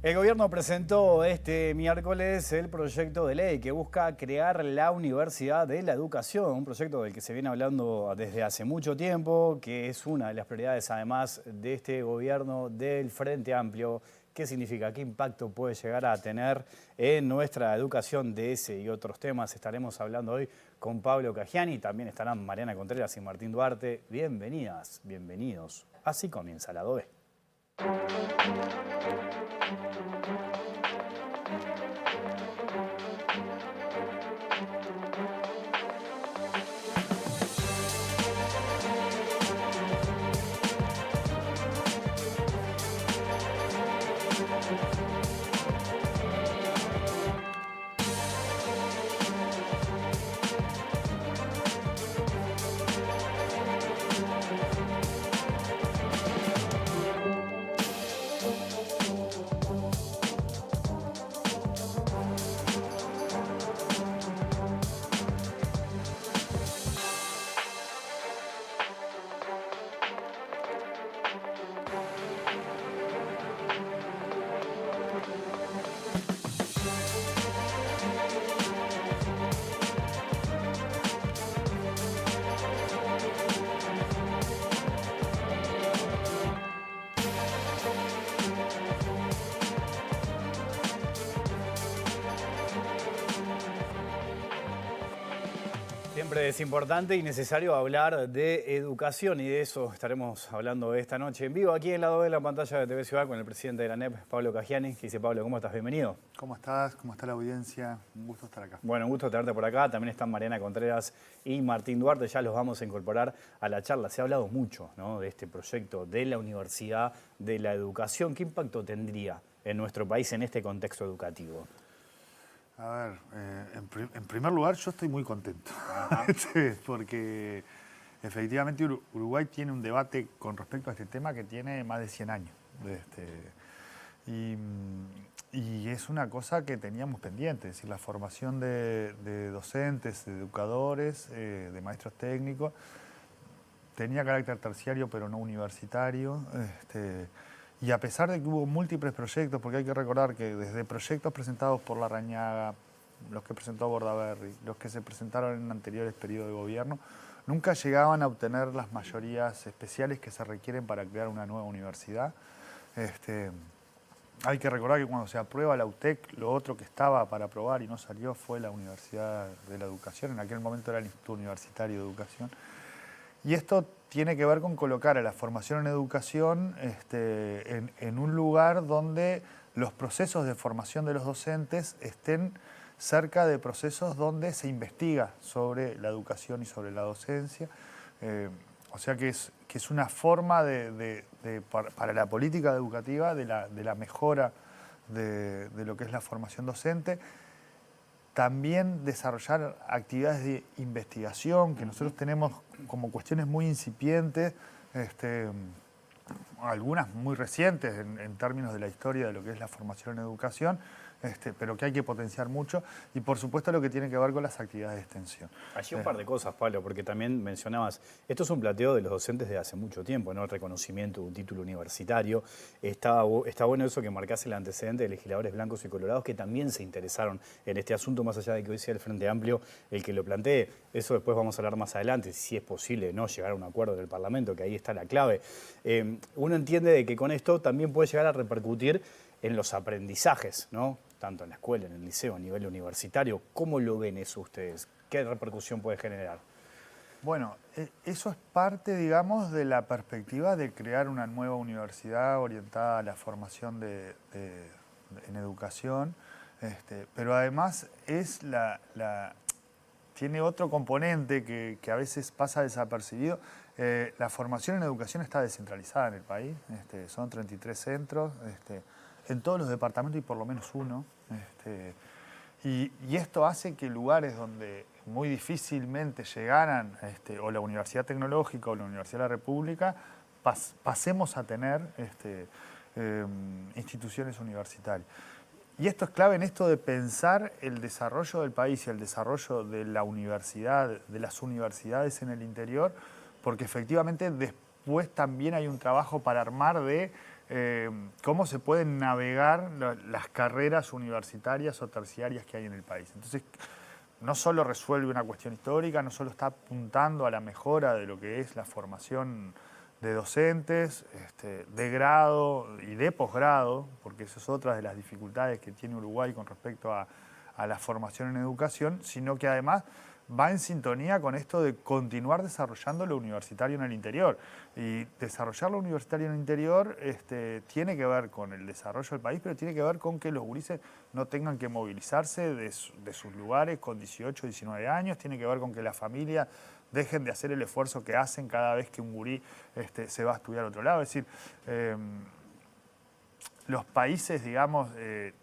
El gobierno presentó este miércoles el proyecto de ley que busca crear la Universidad de la Educación, un proyecto del que se viene hablando desde hace mucho tiempo, que es una de las prioridades además de este gobierno del Frente Amplio. ¿Qué significa? ¿Qué impacto puede llegar a tener en nuestra educación? De ese y otros temas estaremos hablando hoy con Pablo Caggiani. También estarán Mariana Contreras y Martín Duarte. Bienvenidas, bienvenidos. Así comienza la DOE. Siempre es importante y necesario hablar de educación y de eso estaremos hablando esta noche en vivo aquí en la DOE de la pantalla de TV Ciudad con el presidente de la ANEP, Pablo Caggiani. Que dice, Pablo, ¿cómo estás? Bienvenido. ¿Cómo estás? ¿Cómo está la audiencia? Un gusto estar acá. Bueno, un gusto tenerte por acá. También están Mariana Contreras y Martín Duarte. Ya los vamos a incorporar a la charla. Se ha hablado mucho, ¿no?, de este proyecto de la Universidad de la Educación. ¿Qué impacto tendría en nuestro país en este contexto educativo? A ver, en primer lugar yo estoy muy contento, porque efectivamente Uruguay tiene un debate con respecto a este tema que tiene más de 100 años. Y es una cosa que teníamos pendiente, es decir, la formación de docentes, de educadores, de maestros técnicos, tenía carácter terciario pero no universitario. Y a pesar de que hubo múltiples proyectos, porque hay que recordar que desde proyectos presentados por Larrañaga, los que presentó Bordaberry, los que se presentaron en anteriores periodos de gobierno, nunca llegaban a obtener las mayorías especiales que se requieren para crear una nueva universidad. Hay que recordar que cuando se aprueba la UTEC, lo otro que estaba para aprobar y no salió fue la Universidad de la Educación. En aquel momento era el Instituto Universitario de Educación. Y esto tiene que ver con colocar a la formación en educación en un lugar donde los procesos de formación de los docentes estén cerca de procesos donde se investiga sobre la educación y sobre la docencia. O sea que es una forma para la política educativa de la mejora de lo que es la formación docente. También desarrollar actividades de investigación, que nosotros tenemos como cuestiones muy incipientes, algunas muy recientes en términos de la historia de lo que es la formación en educación, pero que hay que potenciar mucho, y por supuesto lo que tiene que ver con las actividades de extensión. Allí un par de cosas, Pablo, porque también mencionabas, esto es un planteo de los docentes de hace mucho tiempo, ¿no? El reconocimiento de un título universitario. Está bueno eso que marcase el antecedente de legisladores blancos y colorados que también se interesaron en este asunto, más allá de que hoy sea el Frente Amplio el que lo plantee. Eso después vamos a hablar más adelante, si es posible no llegar a un acuerdo del Parlamento, que ahí está la clave. Uno entiende de que con esto también puede llegar a repercutir en los aprendizajes, ¿no?, tanto en la escuela, en el liceo, a nivel universitario. ¿Cómo lo ven eso ustedes? ¿Qué repercusión puede generar? Bueno, eso es parte, digamos, de la perspectiva de crear una nueva universidad orientada a la formación en educación, pero además tiene otro componente que a veces pasa desapercibido. La formación en educación está descentralizada en el país, son 33 centros, en todos los departamentos hay por lo menos uno. Y esto hace que lugares donde muy difícilmente llegaran, o la Universidad Tecnológica o la Universidad de la República, pasemos a tener instituciones universitarias. Y esto es clave en esto de pensar el desarrollo del país y el desarrollo de la universidad, de las universidades en el interior, porque efectivamente después también hay un trabajo para armar de cómo se pueden navegar las carreras universitarias o terciarias que hay en el país. Entonces, no solo resuelve una cuestión histórica, no solo está apuntando a la mejora de lo que es la formación de docentes, de grado y de posgrado, porque esa es otra de las dificultades que tiene Uruguay con respecto a la formación en educación, sino que además va en sintonía con esto de continuar desarrollando lo universitario en el interior. Y desarrollar lo universitario en el interior tiene que ver con el desarrollo del país, pero tiene que ver con que los gurises no tengan que movilizarse de sus lugares con 18, 19 años, tiene que ver con que las familias dejen de hacer el esfuerzo que hacen cada vez que un gurí se va a estudiar a otro lado. Es decir, los países, digamos,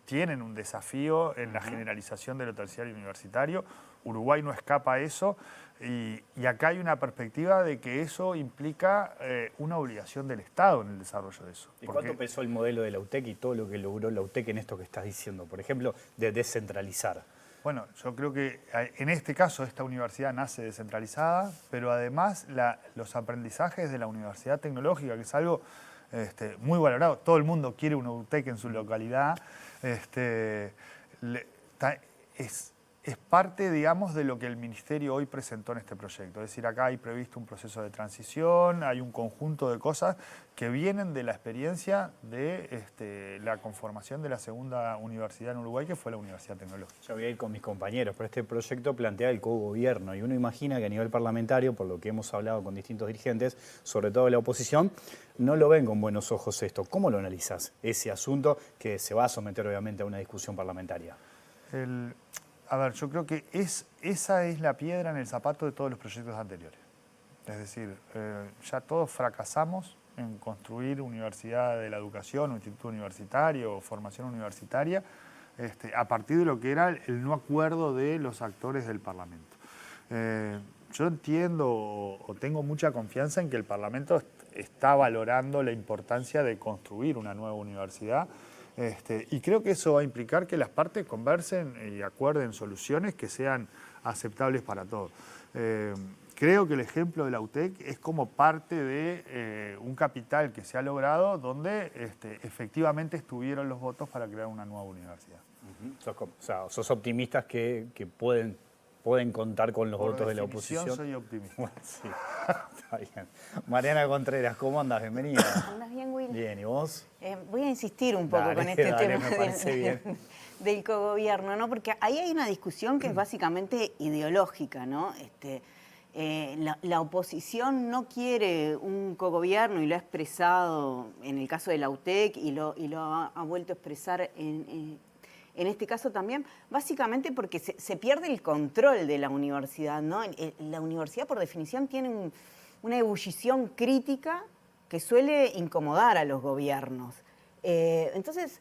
tienen un desafío en la generalización de lo terciario universitario. Uruguay no escapa a eso y acá hay una perspectiva de que eso implica una obligación del Estado en el desarrollo de eso. ¿Y cuánto pesó el modelo de la UTEC y todo lo que logró la UTEC en esto que estás diciendo? Por ejemplo, de descentralizar. Bueno, yo creo que en este caso esta universidad nace descentralizada, pero además los aprendizajes de la Universidad Tecnológica, que es algo muy valorado, todo el mundo quiere una UTEC en su localidad, es parte, digamos, de lo que el Ministerio hoy presentó en este proyecto. Es decir, acá hay previsto un proceso de transición, hay un conjunto de cosas que vienen de la experiencia de la conformación de la segunda universidad en Uruguay, que fue la Universidad Tecnológica. Yo voy a ir con mis compañeros, pero este proyecto plantea el cogobierno y uno imagina que a nivel parlamentario, por lo que hemos hablado con distintos dirigentes, sobre todo de la oposición, no lo ven con buenos ojos esto. ¿Cómo lo analizás, ese asunto que se va a someter obviamente a una discusión parlamentaria? A ver, yo creo que esa es la piedra en el zapato de todos los proyectos anteriores. Es decir, ya todos fracasamos en construir universidad de la educación, o instituto universitario, o formación universitaria, a partir de lo que era el no acuerdo de los actores del Parlamento. Yo entiendo o tengo mucha confianza en que el Parlamento está valorando la importancia de construir una nueva universidad. Y creo que eso va a implicar que las partes conversen y acuerden soluciones que sean aceptables para todos. Creo que el ejemplo de la UTEC es como parte de un capital que se ha logrado donde efectivamente estuvieron los votos para crear una nueva universidad. Sos optimistas que pueden contar con los votos de la oposición. Soy optimista. Bueno, sí, está bien. Mariana Contreras, ¿cómo andas? Bienvenida. ¿Andas bien, Will? Bien, ¿y vos? Voy a insistir un poco con este tema del cogobierno, ¿no? Porque ahí hay una discusión que es básicamente ideológica, ¿no? La oposición no quiere un cogobierno y lo ha expresado en el caso de la UTEC y lo ha vuelto a expresar en este caso también, básicamente porque se pierde el control de la universidad, ¿no? La universidad, por definición, tiene una ebullición crítica que suele incomodar a los gobiernos. Entonces,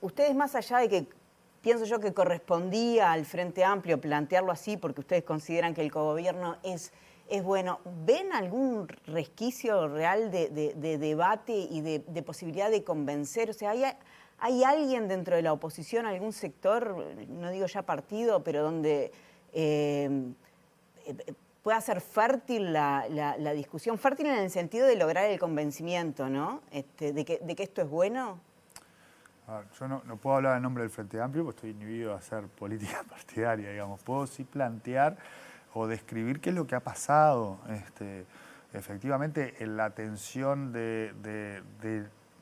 ustedes, más allá de que pienso yo que correspondía al Frente Amplio plantearlo así, porque ustedes consideran que el cogobierno es bueno, ¿ven algún resquicio real de debate y de posibilidad de convencer? O sea, ¿hay alguien dentro de la oposición, algún sector, no digo ya partido, pero donde pueda ser fértil la discusión? Fértil en el sentido de lograr el convencimiento, ¿no? De que esto es bueno. Yo no puedo hablar en nombre del Frente Amplio porque estoy inhibido a hacer política partidaria, digamos. Puedo sí plantear o describir qué es lo que ha pasado. Efectivamente, en la atención de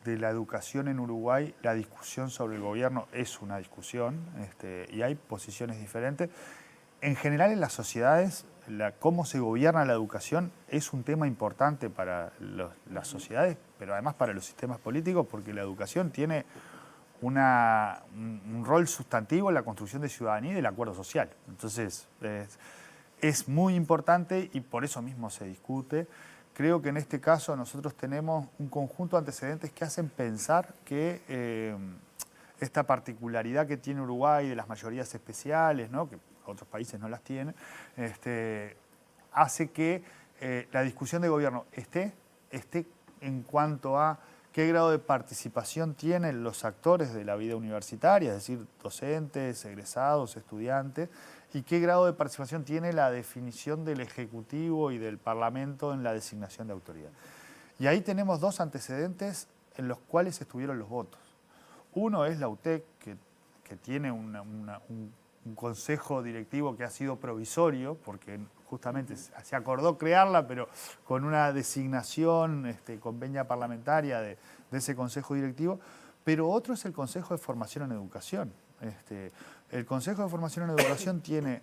la educación en Uruguay, la discusión sobre el gobierno es una discusión y hay posiciones diferentes. En general, en las sociedades, cómo se gobierna la educación es un tema importante para las sociedades, pero además para los sistemas políticos, porque la educación tiene un rol sustantivo en la construcción de ciudadanía y del acuerdo social. Entonces, es muy importante y por eso mismo se discute. Creo que en este caso nosotros tenemos un conjunto de antecedentes que hacen pensar que esta particularidad que tiene Uruguay de las mayorías especiales, ¿no? Que otros países no las tienen, hace que la discusión de gobierno esté en cuanto a qué grado de participación tienen los actores de la vida universitaria, es decir, docentes, egresados, estudiantes, y qué grado de participación tiene la definición del Ejecutivo y del Parlamento en la designación de autoridad. Y ahí tenemos dos antecedentes en los cuales estuvieron los votos. Uno es la UTEC, que tiene un consejo directivo que ha sido provisorio, porque justamente se acordó crearla, pero con una designación con venia parlamentaria de ese consejo directivo. Pero otro es el Consejo de Formación en Educación. El Consejo de Formación en Educación tiene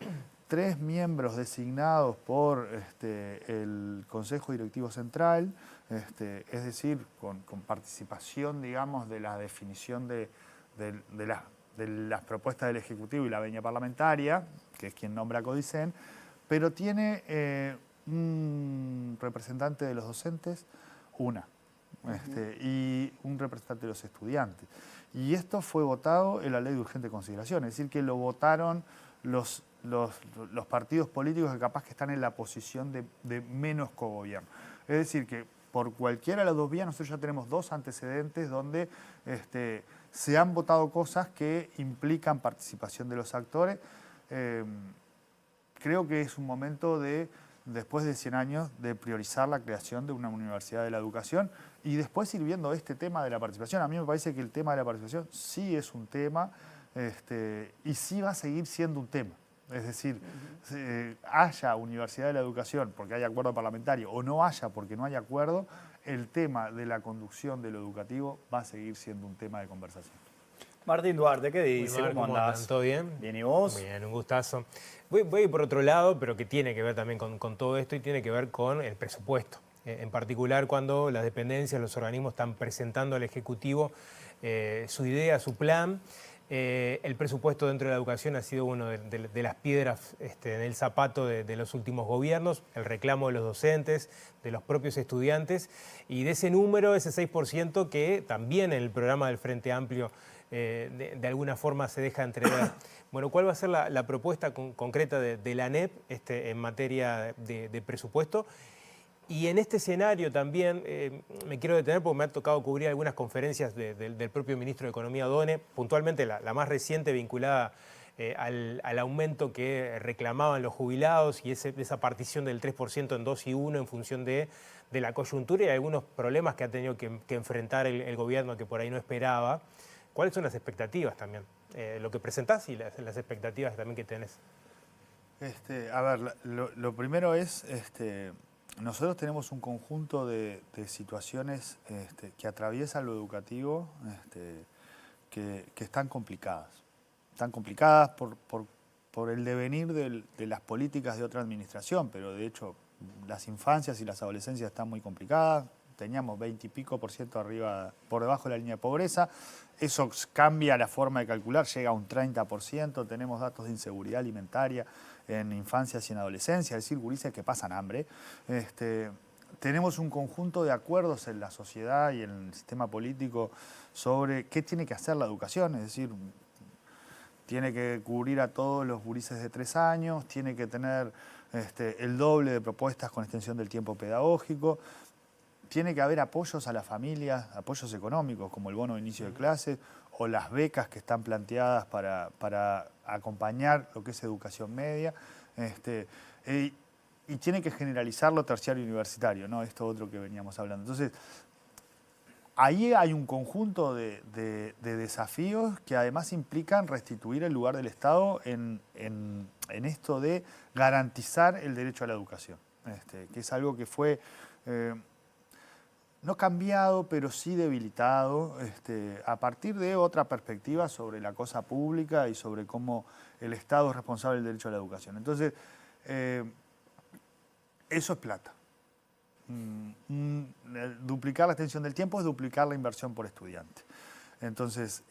3 miembros designados por el Consejo Directivo Central, es decir, con participación, digamos, de la definición de las propuestas del Ejecutivo y la venia parlamentaria, que es quien nombra a Codicen, pero tiene un representante de los docentes, y un representante de los estudiantes. Y esto fue votado en la ley de urgente consideración, es decir, que lo votaron los partidos políticos que capaz que están en la posición de menos cogobierno. Es decir, que por cualquiera de las dos vías nosotros ya tenemos 2 antecedentes donde se han votado cosas que implican participación de los actores. Creo que es un momento después de 100 años, de priorizar la creación de una universidad de la educación y después ir viendo este tema de la participación. A mí me parece que el tema de la participación sí es un tema y sí va a seguir siendo un tema. Es decir, haya universidad de la educación porque haya acuerdo parlamentario o no haya porque no haya acuerdo, el tema de la conducción de lo educativo va a seguir siendo un tema de conversación. Martín Duarte, ¿qué dice? Wilmar, ¿Cómo andás? ¿Todo bien? Bien, ¿y vos? Bien, un gustazo. Voy a ir por otro lado, pero que tiene que ver también con todo esto y tiene que ver con el presupuesto. En particular cuando las dependencias, los organismos están presentando al Ejecutivo su idea, su plan. El presupuesto dentro de la educación ha sido una de las piedras en el zapato de los últimos gobiernos, el reclamo de los docentes, de los propios estudiantes y de ese número, ese 6% que también en el programa del Frente Amplio de alguna forma se deja entrever. Bueno, ¿cuál va a ser la propuesta concreta de la ANEP en materia de presupuesto? Y en este escenario también me quiero detener porque me ha tocado cubrir algunas conferencias del propio ministro de Economía, Odone, puntualmente la más reciente vinculada al aumento que reclamaban los jubilados y esa partición del 3% en 2 y 1 en función de la coyuntura y algunos problemas que ha tenido que enfrentar el gobierno que por ahí no esperaba. ¿Cuáles son las expectativas también? Lo que presentás y las expectativas también que tenés. A ver, lo primero es, nosotros tenemos un conjunto de situaciones que atraviesan lo educativo que están complicadas. Están complicadas por el devenir de las políticas de otra administración, pero de hecho las infancias y las adolescencias están muy complicadas. Teníamos 20 y pico % arriba, por debajo de la línea de pobreza. Eso cambia la forma de calcular, llega a un 30%. Tenemos datos de inseguridad alimentaria en infancias y en adolescencia, es decir, gurises que pasan hambre. Tenemos un conjunto de acuerdos en la sociedad y en el sistema político sobre qué tiene que hacer la educación, es decir, tiene que cubrir a todos los gurises de 3 años, tiene que tener el doble de propuestas con extensión del tiempo pedagógico. Tiene que haber apoyos a las familias, apoyos económicos, como el bono de inicio de clases o las becas que están planteadas para acompañar lo que es educación media. Y tiene que generalizarlo terciario y universitario, ¿no? Esto otro que veníamos hablando. Entonces, ahí hay un conjunto de desafíos que además implican restituir el lugar del Estado en esto de garantizar el derecho a la educación, que es algo que fue... no cambiado, pero sí debilitado, a partir de otra perspectiva sobre la cosa pública y sobre cómo el Estado es responsable del derecho a la educación. Entonces, eso es plata. Duplicar la extensión del tiempo es duplicar la inversión por estudiante. Entonces,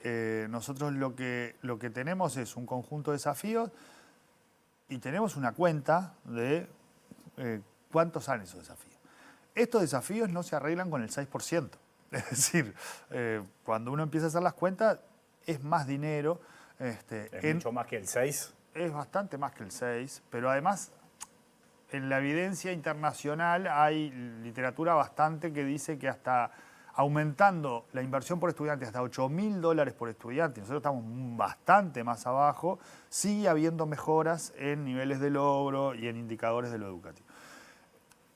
nosotros lo que tenemos es un conjunto de desafíos y tenemos una cuenta de cuántos salen esos desafíos. Estos desafíos no se arreglan con el 6%. Es decir, cuando uno empieza a hacer las cuentas, es más dinero. ¿Es mucho más que el 6? Es bastante más que el 6, pero además en la evidencia internacional hay literatura bastante que dice que hasta aumentando la inversión por estudiante hasta $8.000 por estudiante, nosotros estamos bastante más abajo, sigue habiendo mejoras en niveles de logro y en indicadores de lo educativo.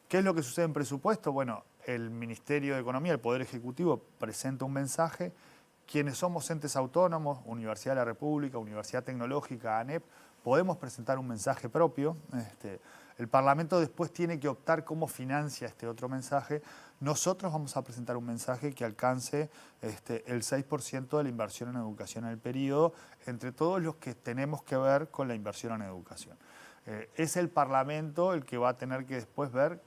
¿Qué es lo que sucede en presupuesto? Bueno, el Ministerio de Economía, el Poder Ejecutivo, presenta un mensaje. Quienes somos entes autónomos, Universidad de la República, Universidad Tecnológica, ANEP, podemos presentar un mensaje propio. El Parlamento después tiene que optar cómo financia este otro mensaje. Nosotros vamos a presentar un mensaje que alcance el 6% de la inversión en educación en el periodo, entre todos los que tenemos que ver con la inversión en educación. Es el Parlamento el que va a tener que después ver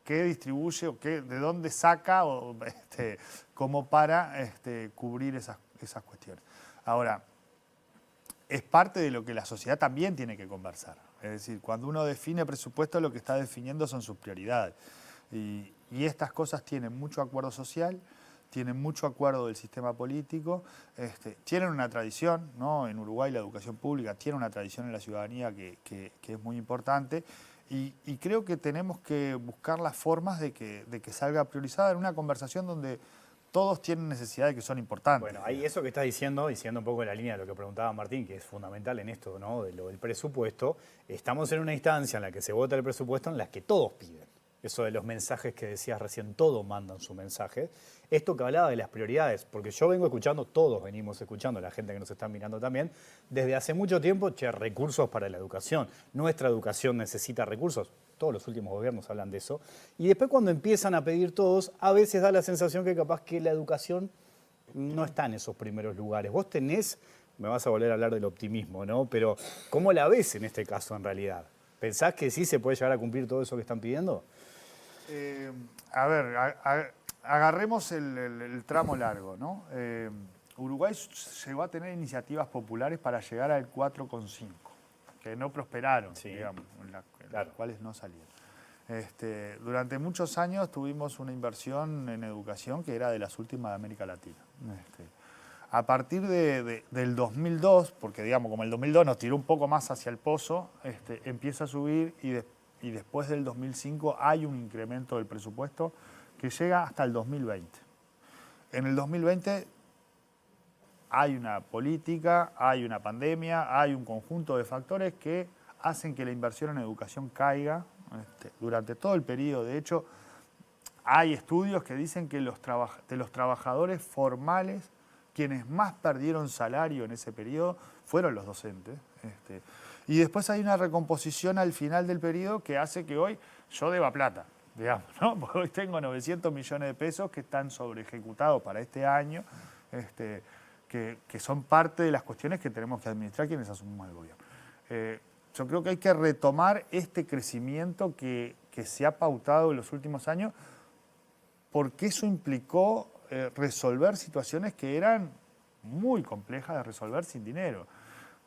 qué distribuye o de dónde saca como para cubrir esas cuestiones. Ahora, es parte de lo que la sociedad también tiene que conversar. Es decir, cuando uno define presupuesto, lo que está definiendo son sus prioridades. Y estas cosas tienen mucho acuerdo social, tienen mucho acuerdo del sistema político, tienen una tradición, ¿no? En Uruguay la educación pública tiene una tradición en la ciudadanía que es muy importante. Y creo que tenemos que buscar las formas de que salga priorizada en una conversación donde todos tienen necesidades que son importantes. Bueno, ahí eso que estás diciendo, y siguiendo un poco la línea de lo que preguntaba Martín, que es fundamental en esto, ¿no? De lo del presupuesto, estamos en una instancia en la que se vota el presupuesto en la que todos piden. Eso de los mensajes que decías recién, todos mandan su mensaje. Esto que hablaba de las prioridades, porque yo vengo escuchando, todos venimos escuchando, la gente que nos está mirando también, desde hace mucho tiempo, recursos para la educación. Nuestra educación necesita recursos. Todos los últimos gobiernos hablan de eso. Y después cuando empiezan a pedir todos, a veces da la sensación que capaz que la educación no está en esos primeros lugares. Vos tenés, me vas a volver a hablar del optimismo, ¿no? Pero ¿cómo la ves en este caso en realidad? ¿Pensás que sí se puede llegar a cumplir todo eso que están pidiendo? Agarremos el tramo largo, ¿no? Uruguay llegó a tener iniciativas populares para llegar al 4,5, que no prosperaron, sí, digamos, en las claro, cuales no salieron. Durante muchos años tuvimos una inversión en educación que era de las últimas de América Latina. A partir del 2002, porque digamos como el 2002 nos tiró un poco más hacia el pozo, empieza a subir y después del 2005 hay un incremento del presupuesto que llega hasta el 2020. En el 2020 hay una política, hay una pandemia, hay un conjunto de factores que hacen que la inversión en educación caiga durante todo el periodo. De hecho, hay estudios que dicen que de los trabajadores formales, quienes más perdieron salario en ese periodo fueron los docentes. Y después hay una recomposición al final del periodo que hace que hoy yo deba plata, digamos, ¿no? Porque hoy tengo 900 millones de pesos que están sobre ejecutados para este año, que son parte de las cuestiones que tenemos que administrar quienes asumimos el gobierno. Yo creo que hay que retomar este crecimiento que se ha pautado en los últimos años, porque eso implicó resolver situaciones que eran muy complejas de resolver sin dinero.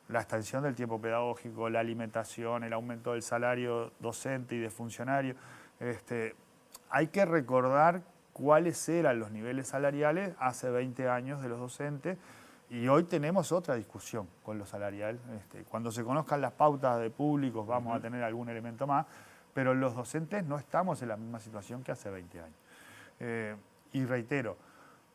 La extensión del tiempo pedagógico, la alimentación, el aumento del salario docente y de funcionario. Hay que recordar cuáles eran los niveles salariales hace 20 años de los docentes y hoy tenemos otra discusión con lo salarial. Cuando se conozcan las pautas de públicos vamos a tener algún elemento más, pero los docentes no estamos en la misma situación que hace 20 años. Y reitero,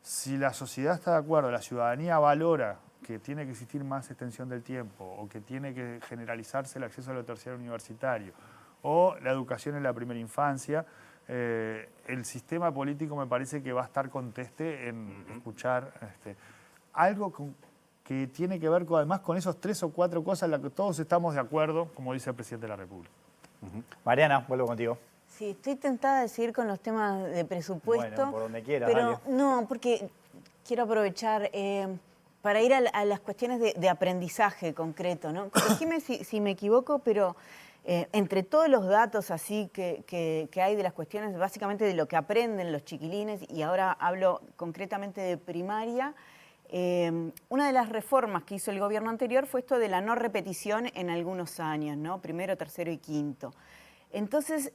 si la sociedad está de acuerdo, la ciudadanía valora que tiene que existir más extensión del tiempo o que tiene que generalizarse el acceso a lo terciario universitario o la educación en la primera infancia, el sistema político me parece que va a estar conteste en escuchar algo que tiene que ver además con esos 3 o 4 cosas en las que todos estamos de acuerdo, como dice el presidente de la República. Mariana, vuelvo contigo. Sí, estoy tentada de seguir con los temas de presupuesto. Bueno, por donde quieras, pero dale. no, porque quiero aprovechar para ir a las cuestiones de aprendizaje concreto, ¿no? Corregime si me equivoco, pero entre todos los datos así que hay de las cuestiones, básicamente de lo que aprenden los chiquilines, y ahora hablo concretamente de primaria, una de las reformas que hizo el gobierno anterior fue esto de la no repetición en algunos años, ¿no? Primero, tercero y quinto. Entonces,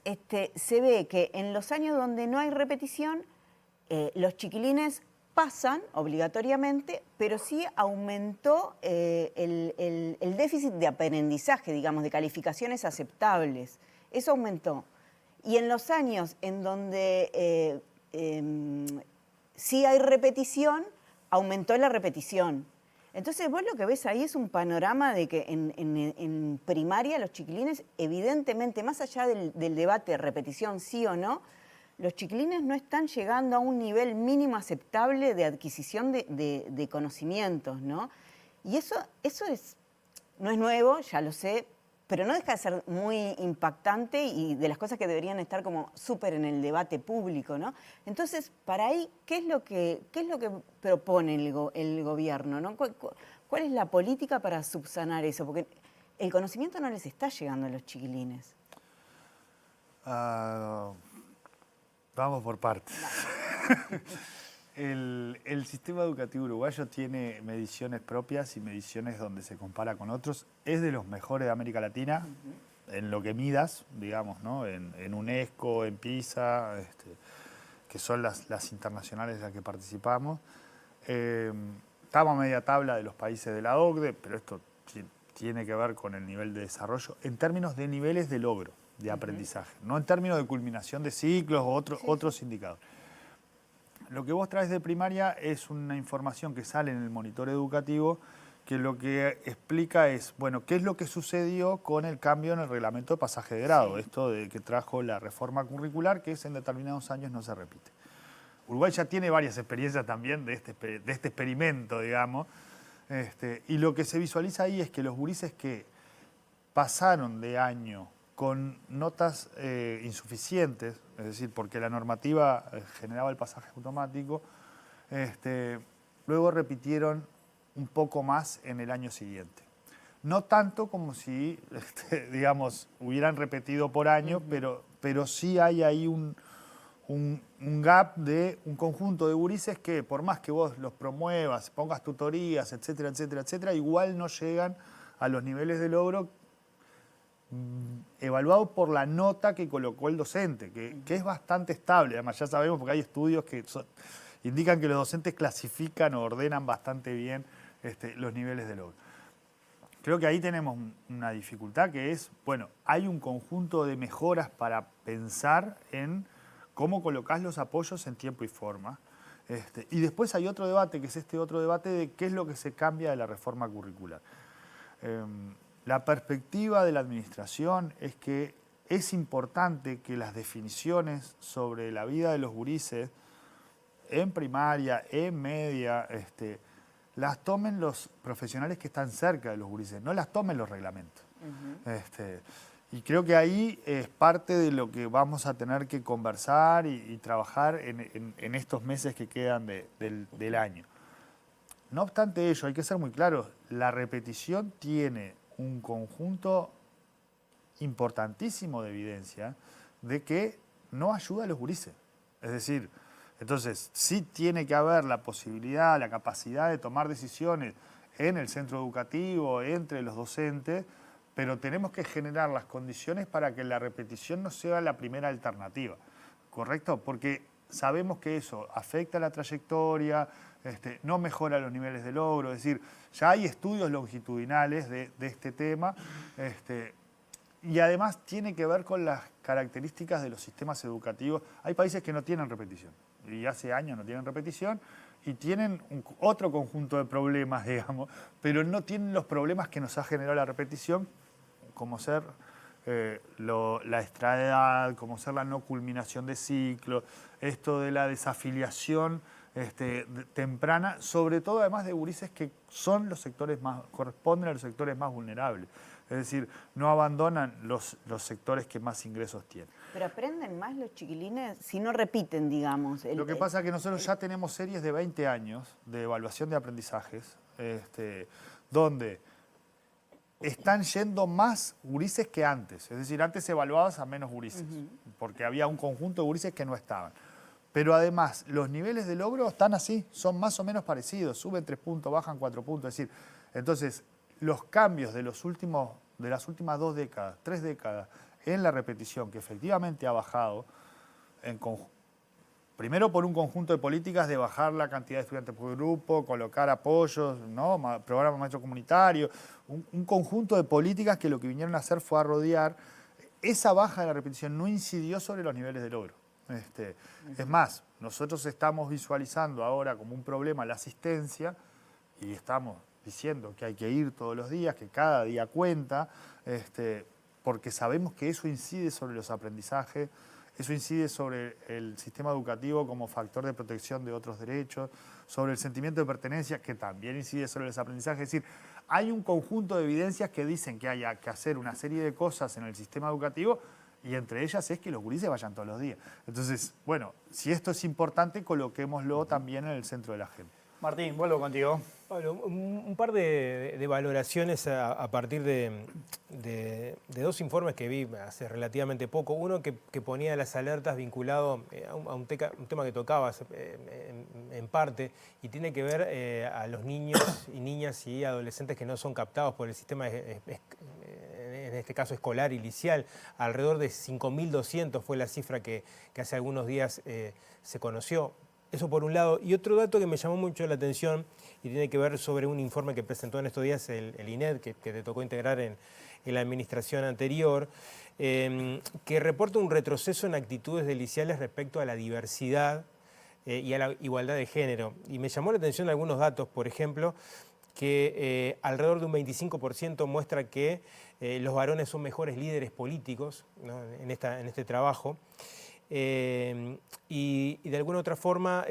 se ve que en los años donde no hay repetición, los chiquilines pasan obligatoriamente, pero sí aumentó el déficit de aprendizaje, digamos, de calificaciones aceptables. Eso aumentó. Y en los años en donde si hay repetición, aumentó la repetición. Entonces vos lo que ves ahí es un panorama de que en primaria los chiquilines, evidentemente, más allá del debate de repetición sí o no, los chiquilines no están llegando a un nivel mínimo aceptable de adquisición de conocimientos, ¿no? Y eso no es nuevo, ya lo sé, pero no deja de ser muy impactante y de las cosas que deberían estar como súper en el debate público, ¿no? Entonces, para ahí, ¿qué es lo que propone el gobierno, ¿no? ¿Cuál es la política para subsanar eso? Porque el conocimiento no les está llegando a los chiquilines. Vamos por partes. El sistema educativo uruguayo tiene mediciones propias y mediciones donde se compara con otros. Es de los mejores de América Latina, en lo que midas, digamos, ¿no? En UNESCO, en PISA, que son las internacionales en las que participamos. Estamos a media tabla de los países de la OCDE, pero esto tiene que ver con el nivel de desarrollo en términos de niveles de logro, de aprendizaje, no en términos de culminación de ciclos o otros indicadores. Lo que vos traes de primaria es una información que sale en el monitor educativo que lo que explica es, bueno, qué es lo que sucedió con el cambio en el reglamento de pasaje de grado, esto de que trajo la reforma curricular, que en determinados años no se repite. Uruguay ya tiene varias experiencias también de este experimento, digamos, y lo que se visualiza ahí es que los gurises que pasaron de año con notas insuficientes, es decir, porque la normativa generaba el pasaje automático, luego repitieron un poco más en el año siguiente. No tanto como si, digamos, hubieran repetido por año, pero sí hay ahí un gap de un conjunto de gurises que por más que vos los promuevas, pongas tutorías, etcétera, etcétera, etcétera, igual no llegan a los niveles de logro evaluado por la nota que colocó el docente, que es bastante estable. Además, ya sabemos porque hay estudios que indican que los docentes clasifican o ordenan bastante bien los niveles de logro. Creo que ahí tenemos una dificultad que es, bueno, hay un conjunto de mejoras para pensar en cómo colocás los apoyos en tiempo y forma. Y después hay otro debate, que es otro debate de qué es lo que se cambia de la reforma curricular. La perspectiva de la administración es que es importante que las definiciones sobre la vida de los gurises en primaria, en media, las tomen los profesionales que están cerca de los gurises, no las tomen los reglamentos. Y creo que ahí es parte de lo que vamos a tener que conversar y trabajar en estos meses que quedan del año. No obstante ello, hay que ser muy claros, la repetición tiene un conjunto importantísimo de evidencia de que no ayuda a los gurises. Es decir, entonces sí tiene que haber la posibilidad, la capacidad de tomar decisiones en el centro educativo, entre los docentes, pero tenemos que generar las condiciones para que la repetición no sea la primera alternativa, ¿correcto? Porque sabemos que eso afecta la trayectoria, no mejora los niveles de logro, es decir, ya hay estudios longitudinales de este tema, y además tiene que ver con las características de los sistemas educativos. Hay países que no tienen repetición, y hace años no tienen repetición, y tienen otro conjunto de problemas, digamos, pero no tienen los problemas que nos ha generado la repetición, como ser la extraedad, como ser la no culminación de ciclo, esto de la desafiliación temprana, sobre todo además de gurises que son los sectores corresponden a los sectores más vulnerables. Es decir, no abandonan los sectores que más ingresos tienen. Pero aprenden más los chiquilines si no repiten, digamos. Lo que pasa es que nosotros ya tenemos series de 20 años de evaluación de aprendizajes, donde están yendo más gurises que antes. Es decir, antes evaluabas a menos gurises, porque había un conjunto de gurises que no estaban. Pero además, los niveles de logro están así, son más o menos parecidos, suben 3 puntos, bajan 4 puntos. Es decir, entonces, los cambios de las últimas 2 décadas, 3 décadas, en la repetición, que efectivamente ha bajado, primero por un conjunto de políticas de bajar la cantidad de estudiantes por grupo, colocar apoyos, ¿no? Programas maestro comunitario, un conjunto de políticas que lo que vinieron a hacer fue a rodear. Esa baja de la repetición no incidió sobre los niveles de logro. Es más, nosotros estamos visualizando ahora como un problema la asistencia y estamos diciendo que hay que ir todos los días, que cada día cuenta, porque sabemos que eso incide sobre los aprendizajes, eso incide sobre el sistema educativo como factor de protección de otros derechos, sobre el sentimiento de pertenencia, que también incide sobre los aprendizajes. Es decir, hay un conjunto de evidencias que dicen que hay que hacer una serie de cosas en el sistema educativo y entre ellas es que los gurises vayan todos los días. Entonces, bueno, si esto es importante, coloquémoslo también en el centro de la agenda. Martín, vuelvo contigo. Pablo, un par de valoraciones a partir de dos informes que vi hace relativamente poco. Uno que ponía las alertas vinculado a un tema que tocabas en parte y tiene que ver a los niños y niñas y adolescentes que no son captados por el sistema, en este caso escolar y licial. Alrededor de 5.200 fue la cifra que hace algunos días se conoció. Eso por un lado. Y otro dato que me llamó mucho la atención y tiene que ver sobre un informe que presentó en estos días el INED, que te tocó integrar en la administración anterior, que reporta un retroceso en actitudes deliciales respecto a la diversidad y a la igualdad de género. Y me llamó la atención algunos datos, por ejemplo, que alrededor de un 25% muestra que los varones son mejores líderes políticos, ¿no?, en este trabajo. Y de alguna otra forma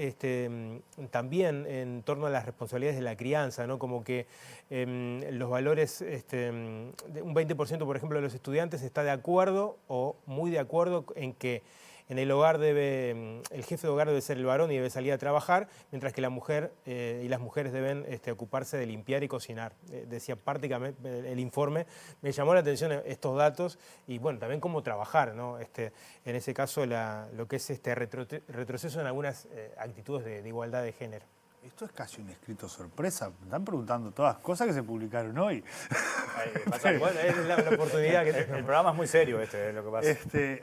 también en torno a las responsabilidades de la crianza, ¿no? Como que los valores, un 20% por ejemplo de los estudiantes está de acuerdo o muy de acuerdo en que en el hogar el jefe de hogar debe ser el varón y debe salir a trabajar, mientras que la mujer y las mujeres deben ocuparse de limpiar y cocinar. Decía prácticamente el informe. Me llamó la atención estos datos y bueno, también cómo trabajar, ¿no? En ese caso lo que es retroceso en algunas actitudes de igualdad de género. Esto es casi un escrito sorpresa. Me están preguntando todas cosas que se publicaron hoy. Bueno, es la oportunidad que el programa es muy serio, es lo que pasa.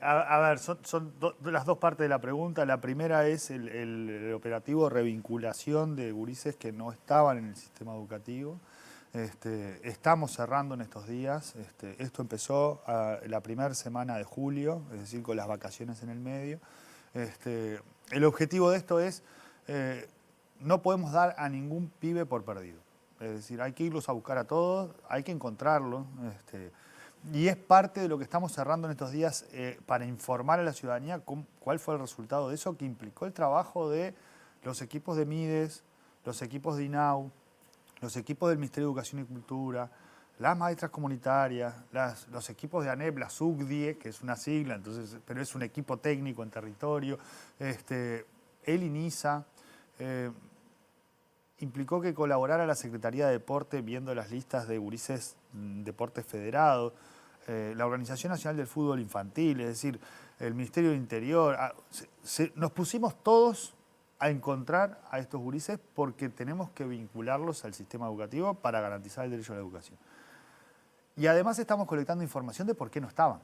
A ver, son las dos partes de la pregunta. La primera es el operativo de revinculación de gurises que no estaban en el sistema educativo. Estamos cerrando en estos días. Esto empezó la primera semana de julio, es decir, con las vacaciones en el medio. El objetivo de esto es... no podemos dar a ningún pibe por perdido. Es decir, hay que irlos a buscar a todos, hay que encontrarlos. Y es parte de lo que estamos cerrando en estos días para informar a la ciudadanía cuál fue el resultado de eso, que implicó el trabajo de los equipos de MIDES, los equipos de INAU, los equipos del Ministerio de Educación y Cultura, las maestras comunitarias, los equipos de ANEP, la SUCDIE, que es una sigla, pero es un equipo técnico en territorio, el INISA. Implicó que colaborara la Secretaría de Deporte viendo las listas de gurises deportes federados, la Organización Nacional del Fútbol Infantil, es decir, el Ministerio del Interior. Nos pusimos todos a encontrar a estos gurises porque tenemos que vincularlos al sistema educativo para garantizar el derecho a la educación. Y además estamos colectando información de por qué no estaban,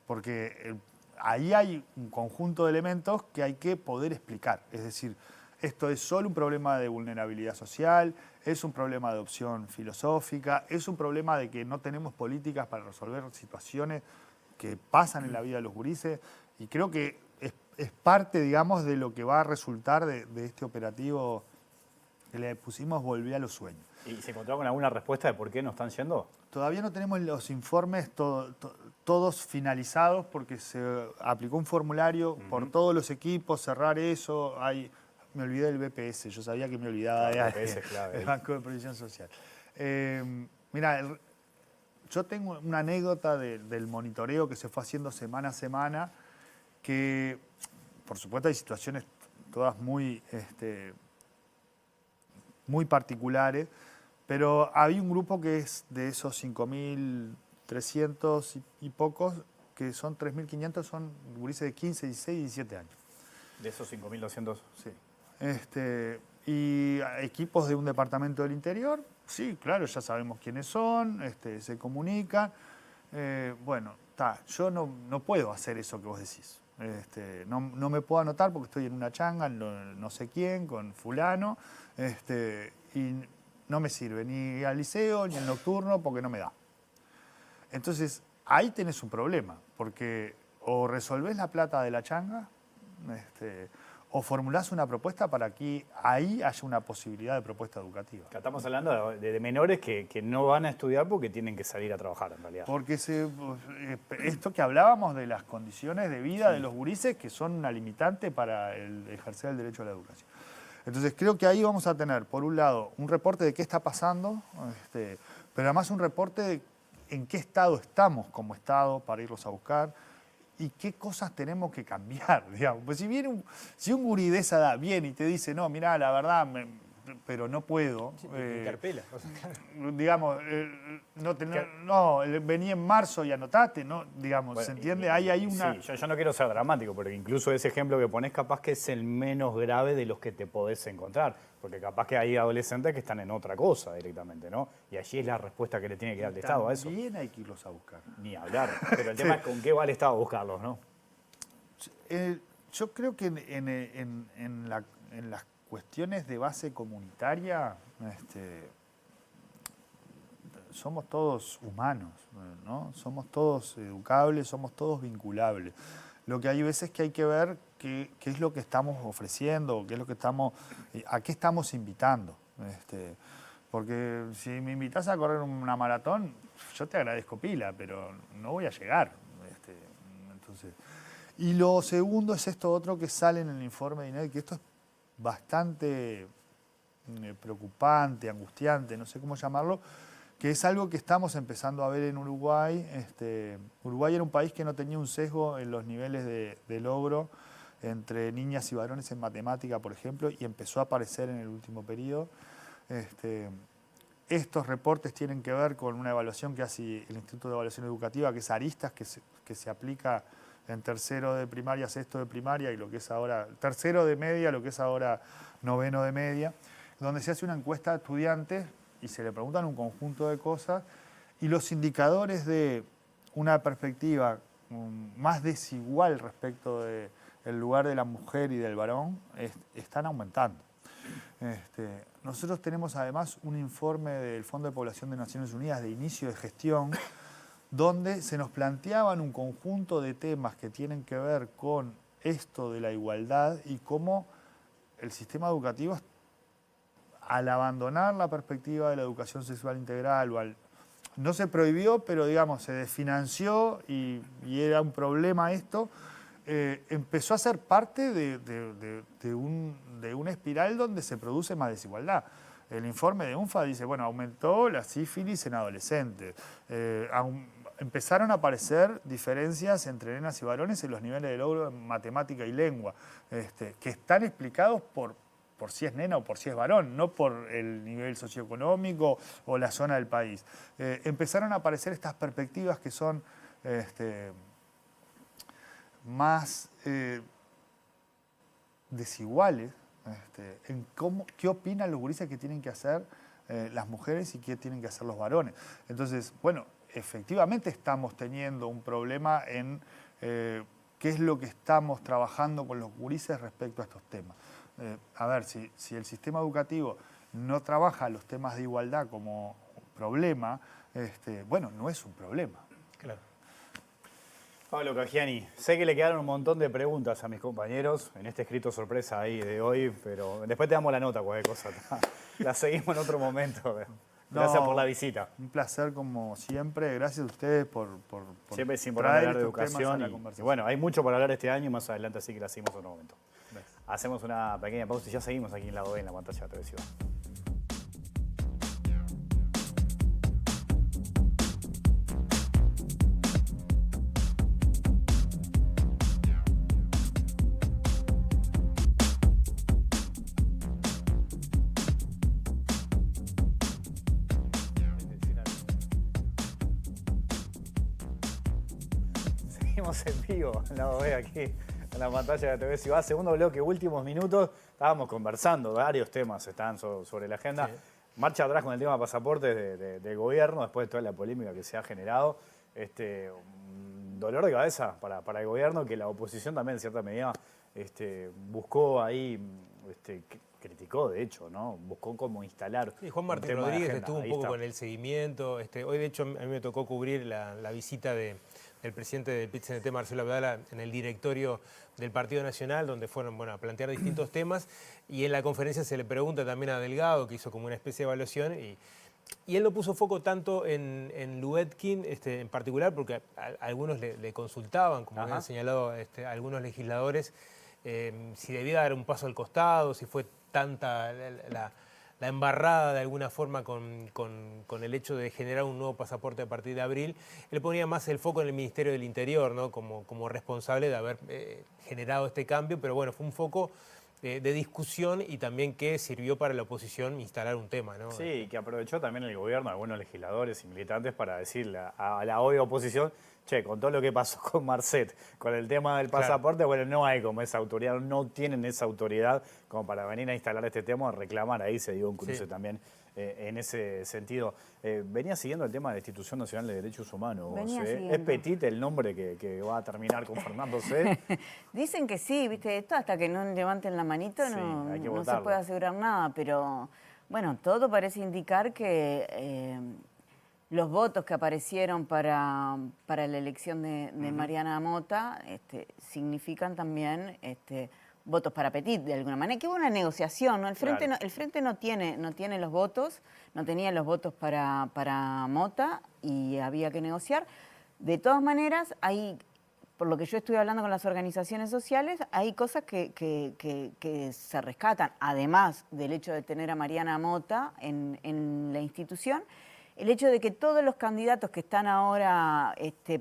porque ahí hay un conjunto de elementos que hay que poder explicar, es decir, esto es solo un problema de vulnerabilidad social, es un problema de opción filosófica, es un problema de que no tenemos políticas para resolver situaciones que pasan en la vida de los gurises y creo que es parte, digamos, de lo que va a resultar de este operativo que le pusimos Volví a los Sueños. ¿Y se encontró con alguna respuesta de por qué no están yendo? Todavía no tenemos los informes todos finalizados porque se aplicó un formulario por todos los equipos, cerrar eso, me olvidé del BPS, yo sabía que me olvidaba del Banco de Previsión Social. Mira, yo tengo una anécdota del monitoreo que se fue haciendo semana a semana, que por supuesto hay situaciones todas muy particulares, pero había un grupo que es de esos 5.300 y pocos, que son 3.500, son gurises de 15, 16 y 17 años. De esos 5.200, sí. Y equipos de un departamento del interior, sí, claro, ya sabemos quiénes son, se comunican. Bueno, yo no puedo hacer eso que vos decís. No me puedo anotar porque estoy en una changa, no sé quién, con fulano, y no me sirve ni al liceo ni al nocturno porque no me da. Entonces, ahí tenés un problema, porque o resolvés la plata de la changa o formulás una propuesta para que ahí haya una posibilidad de propuesta educativa. Estamos hablando de menores que no van a estudiar porque tienen que salir a trabajar, en realidad. Porque esto que hablábamos de las condiciones de vida de los gurises, que son una limitante para ejercer el derecho a la educación. Entonces creo que ahí vamos a tener, por un lado, un reporte de qué está pasando, pero además un reporte de en qué estado estamos como Estado para irlos a buscar, y qué cosas tenemos que cambiar, digamos. Pues si un gurí de esa edad viene y te dice, no, mirá, la verdad, pero no puedo. Sí, te interpela. O sea, digamos, vení en marzo y anotate, ¿no? Digamos, bueno, ¿se entiende? Hay una... Sí, yo no quiero ser dramático, pero incluso ese ejemplo que pones capaz que es el menos grave de los que te podés encontrar, porque capaz que hay adolescentes que están en otra cosa directamente, ¿no? Y allí es la respuesta que le tiene que dar el Estado a eso. También hay que irlos a buscar. Ni hablar, pero el tema es con qué va el Estado a buscarlos, ¿no? Yo creo que en las cuestiones de base comunitaria, somos todos humanos, ¿no? Somos todos educables, somos todos vinculables. Lo que hay veces que hay que ver qué es lo que estamos ofreciendo, qué es lo que a qué estamos invitando. Porque si me invitas a correr una maratón, yo te agradezco pila, pero no voy a llegar. Entonces, y lo segundo es esto otro que sale en el informe de INED, que esto es bastante preocupante, angustiante, no sé cómo llamarlo, que es algo que estamos empezando a ver en Uruguay. Uruguay era un país que no tenía un sesgo en los niveles de logro entre niñas y varones en matemática, por ejemplo, y empezó a aparecer en el último periodo. Estos reportes tienen que ver con una evaluación que hace el Instituto de Evaluación Educativa, que es Aristas, que se aplica en tercero de primaria, sexto de primaria y lo que es ahora, tercero de media, lo que es ahora noveno de media, donde se hace una encuesta a estudiantes y se le preguntan un conjunto de cosas y los indicadores de una perspectiva más desigual respecto del lugar de la mujer y del varón están aumentando. Nosotros tenemos además un informe del Fondo de Población de Naciones Unidas de inicio de gestión donde se nos planteaban un conjunto de temas que tienen que ver con esto de la igualdad y cómo el sistema educativo, al abandonar la perspectiva de la educación sexual integral, no se prohibió, pero digamos, se desfinanció y era un problema esto, empezó a ser parte de una espiral donde se produce más desigualdad. El informe de UNFA dice, bueno, aumentó la sífilis en adolescentes, empezaron a aparecer diferencias entre nenas y varones en los niveles de logro en matemática y lengua, que están explicados por si es nena o por si es varón, no por el nivel socioeconómico o la zona del país. Empezaron a aparecer estas perspectivas que son más desiguales en qué opinan los gurises que tienen que hacer las mujeres y qué tienen que hacer los varones. Entonces, bueno, efectivamente estamos teniendo un problema en qué es lo que estamos trabajando con los gurises respecto a estos temas. A ver, si el sistema educativo no trabaja los temas de igualdad como problema, bueno, no es un problema. claro. Pablo Caggiani, sé que le quedaron un montón de preguntas a mis compañeros en este escrito sorpresa ahí de hoy, pero después te damos la nota, cualquier cosa. La seguimos en otro momento. Gracias por la visita. Un placer como siempre. Gracias a ustedes por siempre es importante hablar de estos temas a educación. la Y conversación. bueno, hay mucho por hablar este año y más adelante así que la seguimos en otro momento. Gracias. Hacemos una pequeña pausa y ya seguimos aquí en Lado B en la pantalla de televisión. Seguimos en vivo, en Lado B aquí en la pantalla de TV Ciudad. Segundo bloque, últimos minutos. Estábamos conversando, varios temas están sobre la agenda. Sí. Marcha atrás con el tema de pasaportes del gobierno, después de toda la polémica que se ha generado. Un dolor de cabeza para el gobierno, que la oposición también en cierta medida buscó ahí criticó, de hecho, ¿no? Buscó cómo instalar. Sí, Juan un Martín tema de Rodríguez agenda. estuvo un Ahí poco está. con el seguimiento. Hoy, de hecho, a mí me tocó cubrir la visita del presidente del PIT-CNT, Marcelo Abdala, en el directorio del Partido Nacional, donde fueron a plantear distintos temas. Y en la conferencia se le pregunta también a Delgado, que hizo como una especie de evaluación. Y él no puso foco tanto en Lubetkin en particular, porque algunos le consultaban, como habían señalado algunos legisladores, si debía dar un paso al costado, si fue tanta la embarrada de alguna forma con el hecho de generar un nuevo pasaporte a partir de abril. Él ponía más el foco en el Ministerio del Interior, ¿no? como responsable de haber generado este cambio, pero bueno, fue un foco de discusión y también que sirvió para la oposición instalar un tema, ¿no? Sí, que aprovechó también el gobierno, algunos legisladores y militantes para decirle a la hoy oposición, che, con todo lo que pasó con Marcet, con el tema del pasaporte, bueno, no hay como esa autoridad, no tienen esa autoridad como para venir a instalar este tema, a reclamar, ahí se dio un cruce también en ese sentido. Venía siguiendo el tema de la Institución Nacional de Derechos Humanos. ¿Es Petit el nombre que va a terminar confirmándose? Dicen que sí, viste, esto hasta que no levanten la manito no se puede asegurar nada, pero bueno, todo parece indicar que los votos que aparecieron para la elección de Mariana Mota significan también votos para Petit, de alguna manera, que hubo una negociación, ¿no? El Frente no tiene los votos, no tenía los votos para Mota y había que negociar. De todas maneras, por lo que yo estuve hablando con las organizaciones sociales, hay cosas que se rescatan, además del hecho de tener a Mariana Mota en la institución. El hecho de que todos los candidatos que están ahora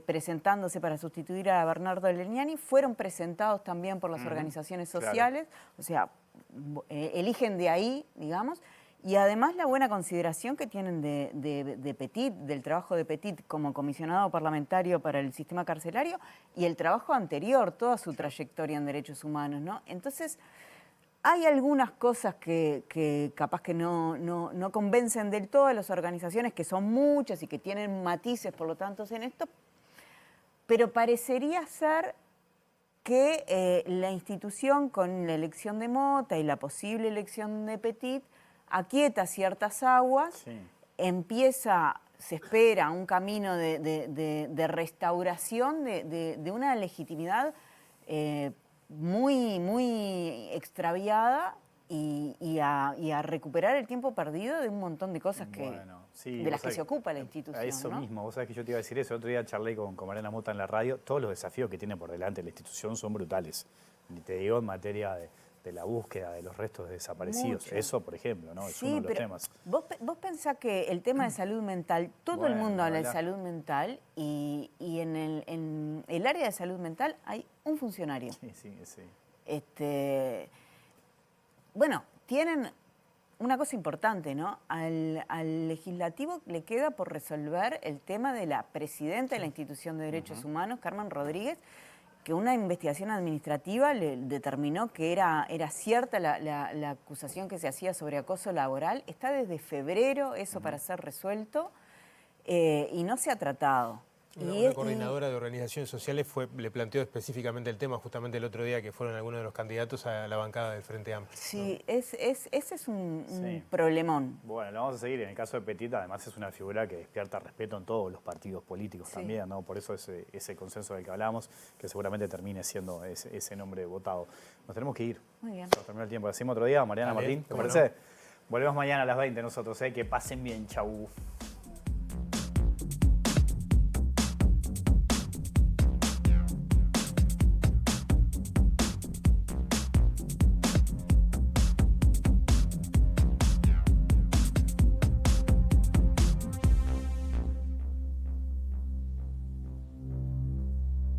presentándose para sustituir a Bernardo Legnani fueron presentados también por las organizaciones sociales, o sea, eligen de ahí, digamos, y además la buena consideración que tienen de Petit, del trabajo de Petit como comisionado parlamentario para el sistema carcelario y el trabajo anterior, toda su trayectoria en derechos humanos, ¿no? Entonces, hay algunas cosas que capaz que no convencen del todo a las organizaciones, que son muchas y que tienen matices, por lo tanto, en esto, pero parecería ser que la institución, con la elección de Mota y la posible elección de Petit, aquieta ciertas aguas, se espera un camino de restauración de una legitimidad muy extraviada y a recuperar el tiempo perdido de un montón de cosas de las que se ocupa la institución. Eso mismo, vos sabés que yo te iba a decir eso. El otro día charlé con Mariana Mota en la radio. Todos los desafíos que tiene por delante la institución son brutales. Ni te digo en materia de la búsqueda de los restos desaparecidos. Mucho. Eso, por ejemplo, ¿no? Es uno de los temas. Vos pensás que el tema de salud mental, todo el mundo habla de salud mental y en el área de salud mental hay un funcionario. Sí. Bueno, tienen una cosa importante, ¿no? Al legislativo le queda por resolver el tema de la presidenta de la Institución de Derechos Humanos, Carmen Rodríguez, que una investigación administrativa le determinó que era cierta la acusación que se hacía sobre acoso laboral. Está desde febrero eso para ser resuelto y no se ha tratado. Una coordinadora de organizaciones sociales le planteó específicamente el tema justamente el otro día que fueron algunos de los candidatos a la bancada del Frente Amplio. Sí, ese es un problemón. Bueno, lo vamos a seguir. En el caso de Petit, además es una figura que despierta respeto en todos los partidos políticos también, ¿no? Por eso ese consenso del que hablamos, que seguramente termine siendo ese nombre votado. Nos tenemos que ir. Muy bien. Nos terminó el tiempo. Decimos otro día, Mariana Martín, ¿te parece? Volvemos mañana a las 20 nosotros, que pasen bien, chau.